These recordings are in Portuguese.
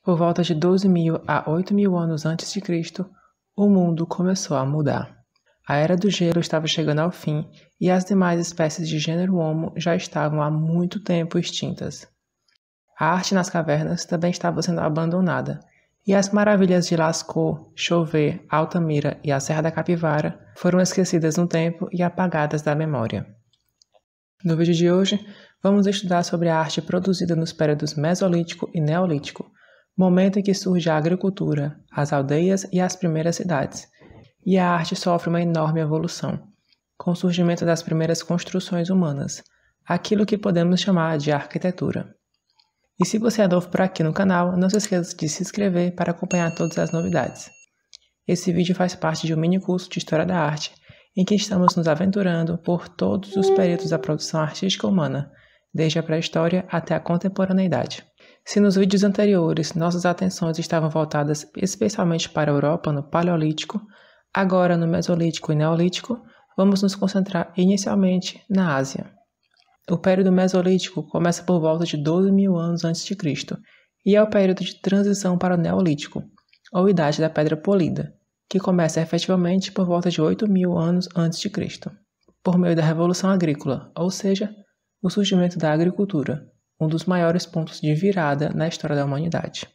Por volta de 12.000 a 8.000 anos antes de Cristo, o mundo começou a mudar. A Era do Gelo estava chegando ao fim e as demais espécies de gênero Homo já estavam há muito tempo extintas. A arte nas cavernas também estava sendo abandonada, e as maravilhas de Lascaux, Chauvet, Altamira e a Serra da Capivara foram esquecidas no tempo e apagadas da memória. No vídeo de hoje, vamos estudar sobre a arte produzida nos períodos Mesolítico e Neolítico, momento em que surge a agricultura, as aldeias e as primeiras cidades, e a arte sofre uma enorme evolução, com o surgimento das primeiras construções humanas, aquilo que podemos chamar de arquitetura. E se você é novo por aqui no canal, não se esqueça de se inscrever para acompanhar todas as novidades. Esse vídeo faz parte de um mini curso de História da Arte, em que estamos nos aventurando por todos os períodos da produção artística humana, desde a pré-história até a contemporaneidade. Se nos vídeos anteriores nossas atenções estavam voltadas especialmente para a Europa no Paleolítico, agora no Mesolítico e Neolítico, vamos nos concentrar inicialmente na Ásia. O período Mesolítico começa por volta de 12.000 anos antes de Cristo e é o período de transição para o Neolítico, ou Idade da Pedra Polida, que começa efetivamente por volta de 8.000 anos antes de Cristo, por meio da Revolução Agrícola, ou seja, o surgimento da agricultura, um dos maiores pontos de virada na história da humanidade.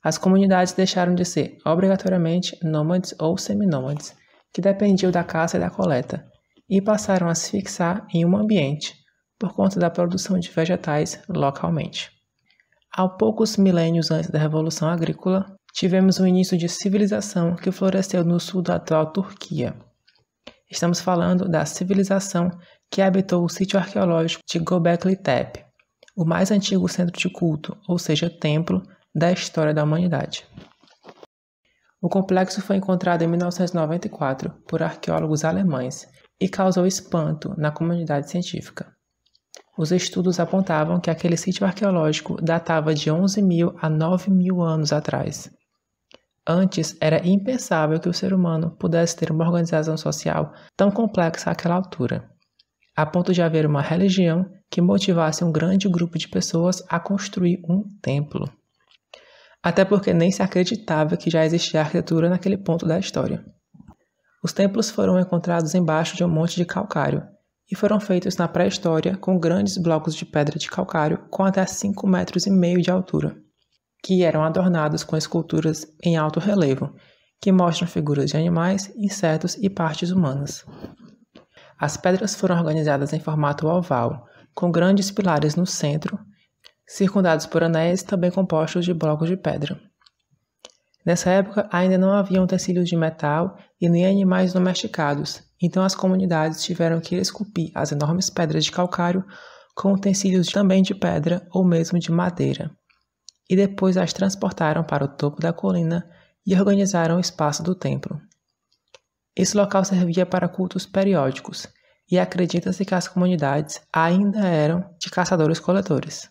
As comunidades deixaram de ser obrigatoriamente nômades ou seminômades, que dependiam da caça e da coleta, e passaram a se fixar em um ambiente, por conta da produção de vegetais localmente. Há poucos milênios antes da Revolução Agrícola, tivemos um início de civilização que floresceu no sul da atual Turquia. Estamos falando da civilização que habitou o sítio arqueológico de Göbekli Tepe, o mais antigo centro de culto, ou seja, templo, da história da humanidade. O complexo foi encontrado em 1994 por arqueólogos alemães e causou espanto na comunidade científica. Os estudos apontavam que aquele sítio arqueológico datava de 11.000 a 9.000 anos atrás. Antes, era impensável que o ser humano pudesse ter uma organização social tão complexa àquela altura, a ponto de haver uma religião que motivasse um grande grupo de pessoas a construir um templo. Até porque nem se acreditava que já existia arquitetura naquele ponto da história. Os templos foram encontrados embaixo de um monte de calcário e foram feitos na pré-história com grandes blocos de pedra de calcário com até 5,5 metros de altura, que eram adornados com esculturas em alto relevo, que mostram figuras de animais, insetos e partes humanas. As pedras foram organizadas em formato oval, com grandes pilares no centro, circundados por anéis também compostos de blocos de pedra. Nessa época, ainda não havia utensílios de metal e nem animais domesticados, então as comunidades tiveram que esculpir as enormes pedras de calcário com utensílios também de pedra ou mesmo de madeira, e depois as transportaram para o topo da colina e organizaram o espaço do templo. Esse local servia para cultos periódicos, e acredita-se que as comunidades ainda eram de caçadores-coletores.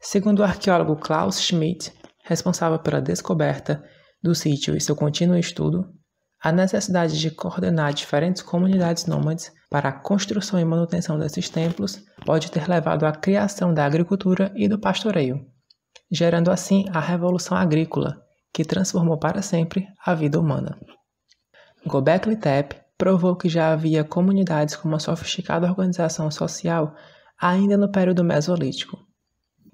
Segundo o arqueólogo Klaus Schmidt, responsável pela descoberta do sítio e seu contínuo estudo, a necessidade de coordenar diferentes comunidades nômades para a construção e manutenção desses templos pode ter levado à criação da agricultura e do pastoreio, gerando assim a Revolução Agrícola, que transformou para sempre a vida humana. Göbekli Tepe provou que já havia comunidades com uma sofisticada organização social ainda no período Mesolítico.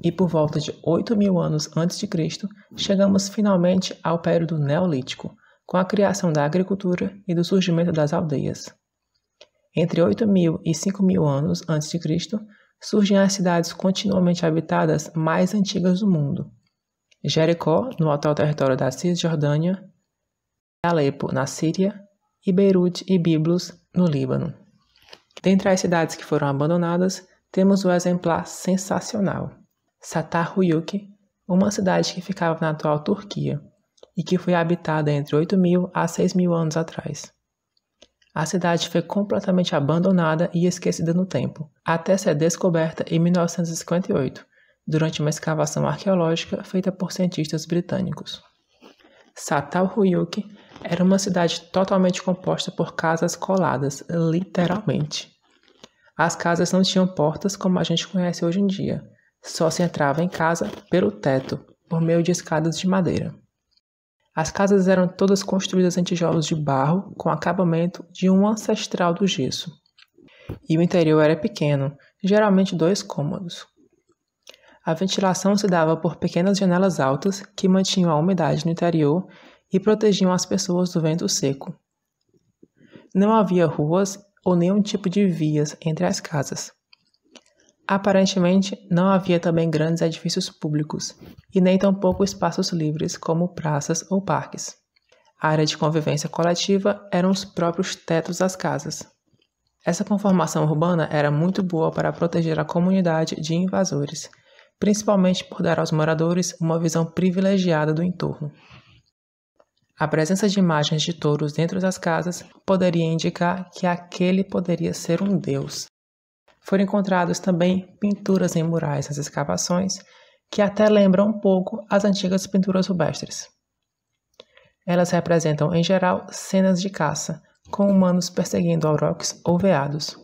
E por volta de 8.000 anos antes de Cristo, chegamos finalmente ao período Neolítico, com a criação da agricultura e do surgimento das aldeias. Entre 8.000 e 5.000 anos antes de Cristo, surgem as cidades continuamente habitadas mais antigas do mundo. Jericó, no atual território da Cisjordânia, Alepo, na Síria, e Beirute e Biblos, no Líbano. Dentre as cidades que foram abandonadas, temos o exemplar sensacional, Çatalhöyük, uma cidade que ficava na atual Turquia e que foi habitada entre 8.000 a 6.000 anos atrás. A cidade foi completamente abandonada e esquecida no tempo, até ser descoberta em 1958, durante uma escavação arqueológica feita por cientistas britânicos. Çatalhöyük era uma cidade totalmente composta por casas coladas, literalmente. As casas não tinham portas como a gente conhece hoje em dia, só se entrava em casa pelo teto, por meio de escadas de madeira. As casas eram todas construídas em tijolos de barro com acabamento de um ancestral do gesso. E o interior era pequeno, geralmente 2 cômodos. A ventilação se dava por pequenas janelas altas que mantinham a umidade no interior e protegiam as pessoas do vento seco. Não havia ruas ou nenhum tipo de vias entre as casas. Aparentemente, não havia também grandes edifícios públicos e nem tampouco espaços livres como praças ou parques. A área de convivência coletiva eram os próprios tetos das casas. Essa conformação urbana era muito boa para proteger a comunidade de invasores, principalmente por dar aos moradores uma visão privilegiada do entorno. A presença de imagens de touros dentro das casas poderia indicar que aquele poderia ser um deus. Foram encontradas também pinturas em murais nas escavações que até lembram um pouco as antigas pinturas rupestres. Elas representam, em geral, cenas de caça, com humanos perseguindo aurochs ou veados.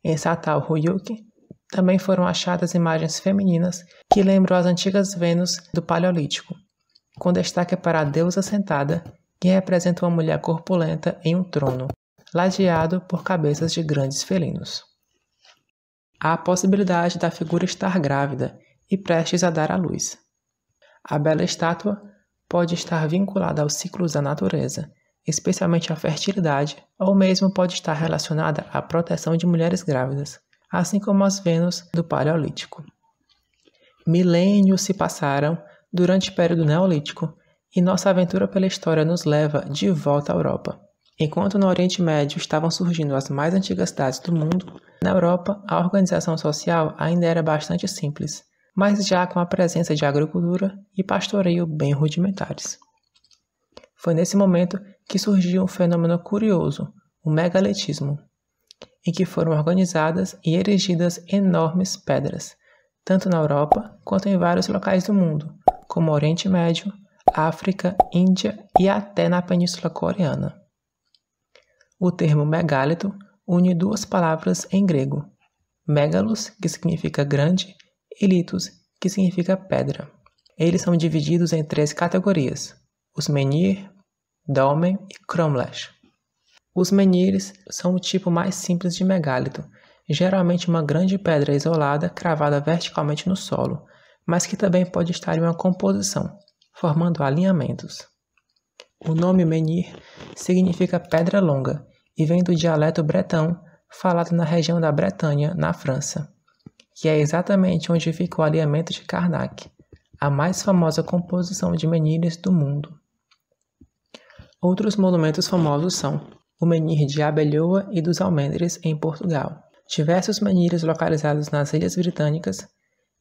Em Çatalhöyük também foram achadas imagens femininas que lembram as antigas Vênus do Paleolítico, com destaque para a deusa sentada, que representa uma mulher corpulenta em um trono, ladeado por cabeças de grandes felinos. Há a possibilidade da figura estar grávida e prestes a dar à luz. A bela estátua pode estar vinculada aos ciclos da natureza, especialmente à fertilidade, ou mesmo pode estar relacionada à proteção de mulheres grávidas, assim como as Vênus do Paleolítico. Milênios se passaram durante o período Neolítico e nossa aventura pela história nos leva de volta à Europa. Enquanto no Oriente Médio estavam surgindo as mais antigas cidades do mundo, na Europa a organização social ainda era bastante simples, mas já com a presença de agricultura e pastoreio bem rudimentares. Foi nesse momento que surgiu um fenômeno curioso, o megalitismo, em que foram organizadas e erigidas enormes pedras, tanto na Europa quanto em vários locais do mundo, como o Oriente Médio, África, Índia e até na Península Coreana. O termo megálito une 2 palavras em grego, megalos, que significa grande, e litos, que significa pedra. Eles são divididos em 3 categorias, os menhir, dolmen e cromlech. Os menhires são o tipo mais simples de megálito, geralmente uma grande pedra isolada cravada verticalmente no solo, mas que também pode estar em uma composição, formando alinhamentos. O nome menhir significa pedra longa e vem do dialeto bretão falado na região da Bretanha, na França, que é exatamente onde fica o alinhamento de Karnak, a mais famosa composição de menhires do mundo. Outros monumentos famosos são o menhir de Abelhoa e dos Almendres, em Portugal, diversos menhires localizados nas Ilhas Britânicas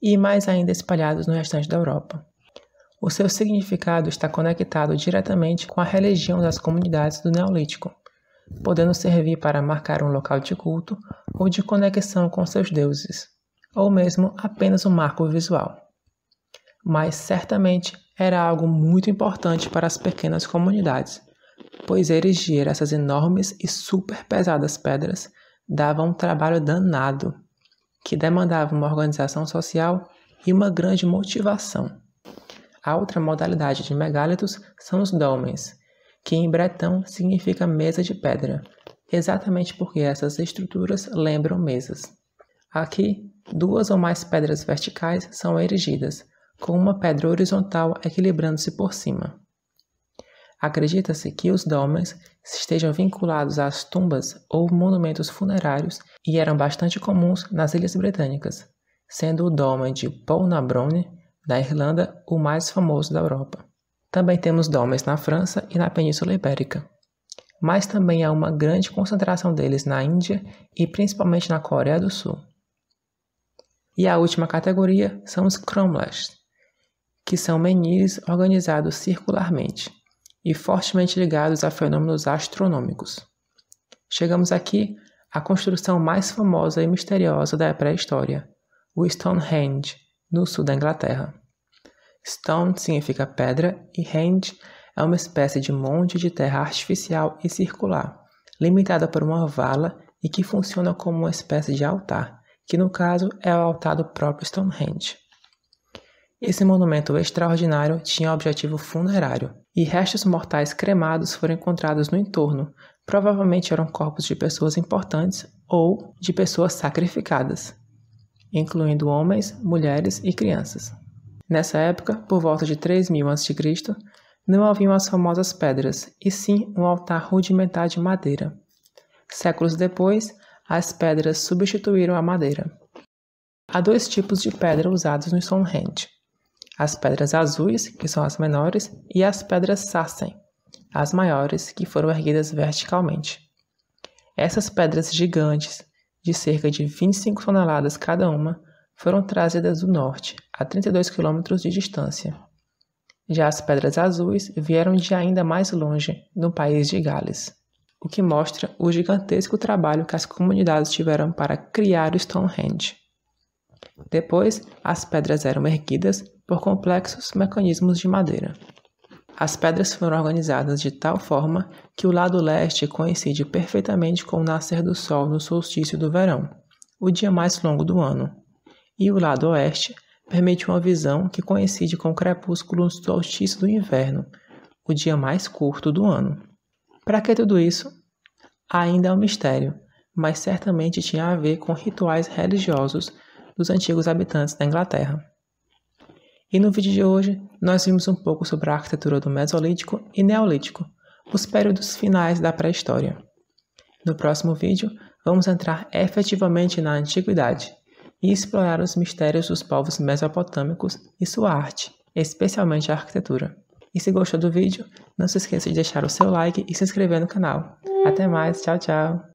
e mais ainda espalhados no restante da Europa. O seu significado está conectado diretamente com a religião das comunidades do Neolítico, podendo servir para marcar um local de culto ou de conexão com seus deuses, ou mesmo apenas um marco visual. Mas certamente era algo muito importante para as pequenas comunidades, pois erigir essas enormes e super pesadas pedras dava um trabalho danado, que demandava uma organização social e uma grande motivação. A outra modalidade de megálitos são os dolmens, que em bretão significa mesa de pedra, exatamente porque essas estruturas lembram mesas. Aqui, 2 ou mais pedras verticais são erigidas, com uma pedra horizontal equilibrando-se por cima. Acredita-se que os dolmens estejam vinculados às tumbas ou monumentos funerários e eram bastante comuns nas Ilhas Britânicas, sendo o dolmen de Poulnabrone, da Irlanda, o mais famoso da Europa. Também temos dolmens na França e na Península Ibérica, mas também há uma grande concentração deles na Índia e principalmente na Coreia do Sul. E a última categoria são os cromlechs, que são menhires organizados circularmente e fortemente ligados a fenômenos astronômicos. Chegamos aqui à construção mais famosa e misteriosa da pré-história, o Stonehenge, no sul da Inglaterra. Stone significa pedra e henge é uma espécie de monte de terra artificial e circular, limitada por uma vala e que funciona como uma espécie de altar, que no caso é o altar do próprio Stonehenge. Esse monumento extraordinário tinha objetivo funerário, e restos mortais cremados foram encontrados no entorno. Provavelmente eram corpos de pessoas importantes ou de pessoas sacrificadas, incluindo homens, mulheres e crianças. Nessa época, por volta de 3000 a.C., não haviam as famosas pedras, e sim um altar rudimentar de madeira. Séculos depois, as pedras substituíram a madeira. Há 2 tipos de pedra usados no Stonehenge: as pedras azuis, que são as menores, e as pedras sarsen, as maiores, que foram erguidas verticalmente. Essas pedras gigantes, de cerca de 25 toneladas cada uma, foram trazidas do norte, a 32 quilômetros de distância. Já as pedras azuis vieram de ainda mais longe, no país de Gales, o que mostra o gigantesco trabalho que as comunidades tiveram para criar o Stonehenge. Depois, as pedras eram erguidas por complexos mecanismos de madeira. As pedras foram organizadas de tal forma que o lado leste coincide perfeitamente com o nascer do sol no solstício do verão, o dia mais longo do ano, e o lado oeste permite uma visão que coincide com o crepúsculo no solstício do inverno, o dia mais curto do ano. Para que tudo isso? Ainda é um mistério, mas certamente tinha a ver com rituais religiosos dos antigos habitantes da Inglaterra. E no vídeo de hoje, nós vimos um pouco sobre a arquitetura do Mesolítico e Neolítico, os períodos finais da pré-história. No próximo vídeo, vamos entrar efetivamente na Antiguidade e explorar os mistérios dos povos mesopotâmicos e sua arte, especialmente a arquitetura. E se gostou do vídeo, não se esqueça de deixar o seu like e se inscrever no canal. Até mais, tchau, tchau!